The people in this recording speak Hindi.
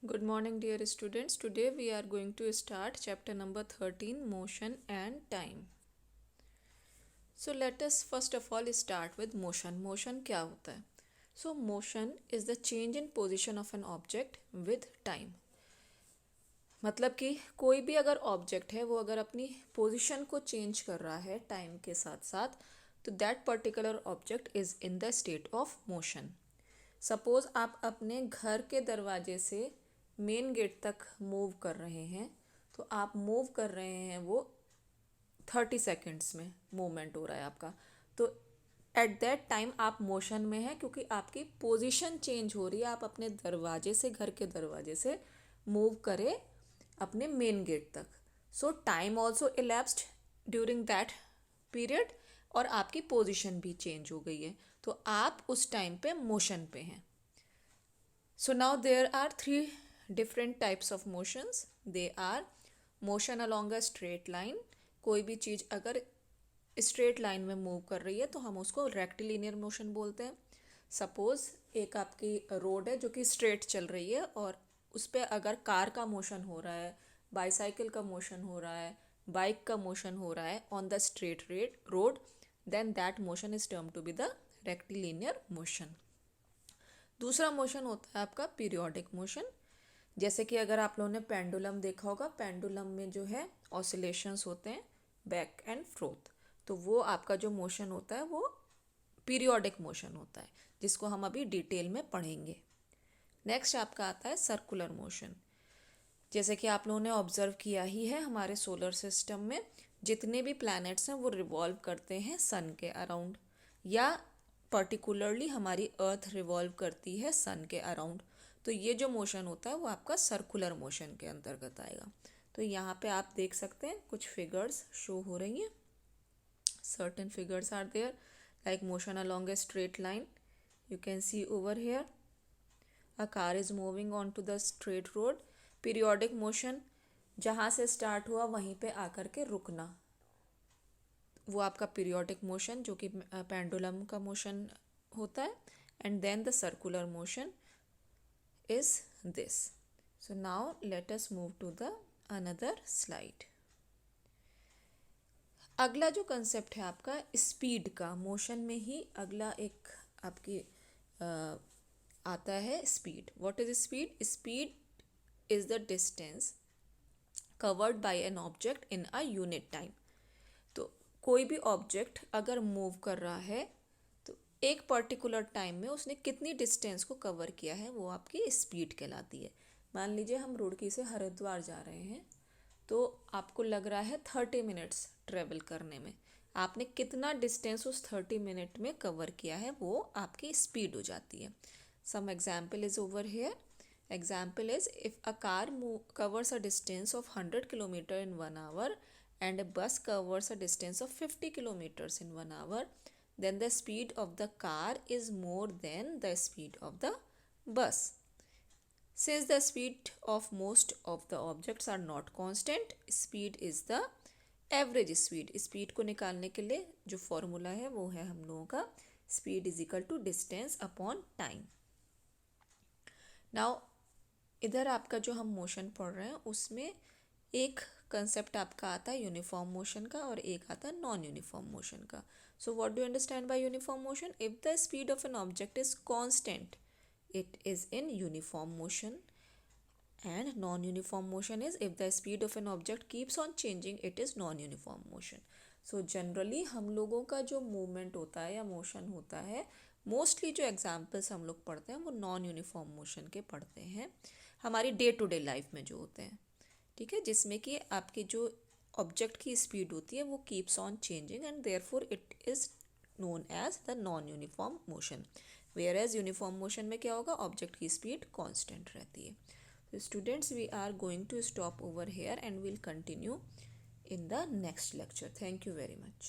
Good morning, dear students. Today we are going to start chapter number 13, Motion and Time. So let us first of all start with motion. Motion क्या होता है? So motion is the change in position of an object with time. मतलब कि कोई भी अगर ऑब्जेक्ट है वो अगर अपनी पोजीशन को चेंज कर रहा है टाइम के साथ साथ, तो that particular object is in the state of motion. Suppose आप अपने घर के दरवाजे से मेन गेट तक मूव कर रहे हैं, तो आप मूव कर रहे हैं वो 30 सेकेंड्स में मूवमेंट हो रहा है आपका. तो एट दैट टाइम आप मोशन में हैं क्योंकि आपकी पोजीशन चेंज हो रही है. आप अपने दरवाजे से, घर के दरवाजे से मूव करें अपने मेन गेट तक. सो time also elapsed during that period और आपकी पोजीशन भी चेंज हो गई है, तो आप उस टाइम पे मोशन पे हैं. So now there are three different types of motions. They are motion along a straight line. कोई भी चीज़ अगर स्ट्रेट लाइन में मूव कर रही है तो हम उसको रेक्टिलिनियर मोशन बोलते हैं. सपोज एक आपकी रोड है जो कि स्ट्रेट चल रही है और उस पर अगर कार का मोशन हो रहा है, बाईसाइकिल का मोशन हो रहा है, बाइक का मोशन हो रहा है on the straight road, then that motion is term to be the rectilinear motion. दूसरा मोशन होता है आपका पीरियोडिक मोशन. जैसे कि अगर आप लोगों ने पेंडुलम देखा होगा, पेंडुलम में जो है ऑसिलेशंस होते हैं बैक एंड फ्रोथ, तो वो आपका जो मोशन होता है वो पीरियोडिक मोशन होता है, जिसको हम अभी डिटेल में पढ़ेंगे. नेक्स्ट आपका आता है सर्कुलर मोशन. जैसे कि आप लोगों ने ऑब्जर्व किया ही है, हमारे सोलर सिस्टम में जितने भी प्लैनेट्स हैं वो रिवॉल्व करते हैं सन के अराउंड, या पर्टिकुलरली हमारी अर्थ रिवॉल्व करती है सन के अराउंड. तो ये जो मोशन होता है वो आपका सर्कुलर मोशन के अंतर्गत आएगा. तो यहाँ पे आप देख सकते हैं कुछ फिगर्स शो हो रही हैं. Certain figures are there like motion along a straight line. You can see over here a car is moving on to the straight road. Periodic motion, जहाँ से स्टार्ट हुआ वहीं पे आकर के रुकना, वो आपका पीरियोडिक मोशन जो कि पेंडुलम का मोशन होता है. And then the circular motion is this. So now let us move to the another slide. अगला जो कंसेप्ट है आपका स्पीड का, मोशन में ही अगला एक आपकी आता है speed. What is speed? Speed is the distance covered by an object in a unit time. तो कोई भी ऑब्जेक्ट अगर मूव कर रहा है तो एक पर्टिकुलर टाइम में उसने कितनी डिस्टेंस को कवर किया है वो आपकी स्पीड कहलाती है. मान लीजिए हम रुड़की से हरिद्वार जा रहे हैं, तो आपको लग रहा है 30 मिनट्स ट्रेवल करने में. आपने कितना डिस्टेंस उस 30 मिनट में कवर किया है वो आपकी स्पीड हो जाती है. Some example is over here. Example is if a car covers a distance of 100 kilometer in 1 hour and a bus covers a distance of 50 kilometers in 1 hour, then the speed of the car is more than the speed of the bus. Since the speed of most of the objects are not constant, speed is the average speed. Speed को निकालने के लिए जो फॉर्मूला है वो है हम लोगों का speed is equal to distance upon time. Now इधर आपका जो हम मोशन पढ़ रहे हैं उसमें एक कंसेप्ट आपका आता है यूनिफॉर्म मोशन का और एक आता है नॉन यूनिफॉर्म मोशन का. So what do understand by uniform motion? If the speed of an object is constant, it is in uniform motion. And non uniform motion is if the speed of an object keeps on changing, it is non uniform motion. So generally हम लोगों का जो मूवमेंट होता है या मोशन होता है, मोस्टली जो एग्जाम्पल्स हम लोग पढ़ते हैं वो नॉन यूनिफॉर्म मोशन के पढ़ते हैं, हमारी डे टू डे लाइफ में जो होते हैं. ठीक है, जिसमें कि आपकी जो ऑब्जेक्ट की स्पीड होती है वो keeps on changing and therefore it is known as the non uniform motion. Whereas uniform motion में क्या होगा, ऑब्जेक्ट की स्पीड कांस्टेंट रहती है. तो students, we are going to stop over here and will continue in the next lecture. Thank you very much.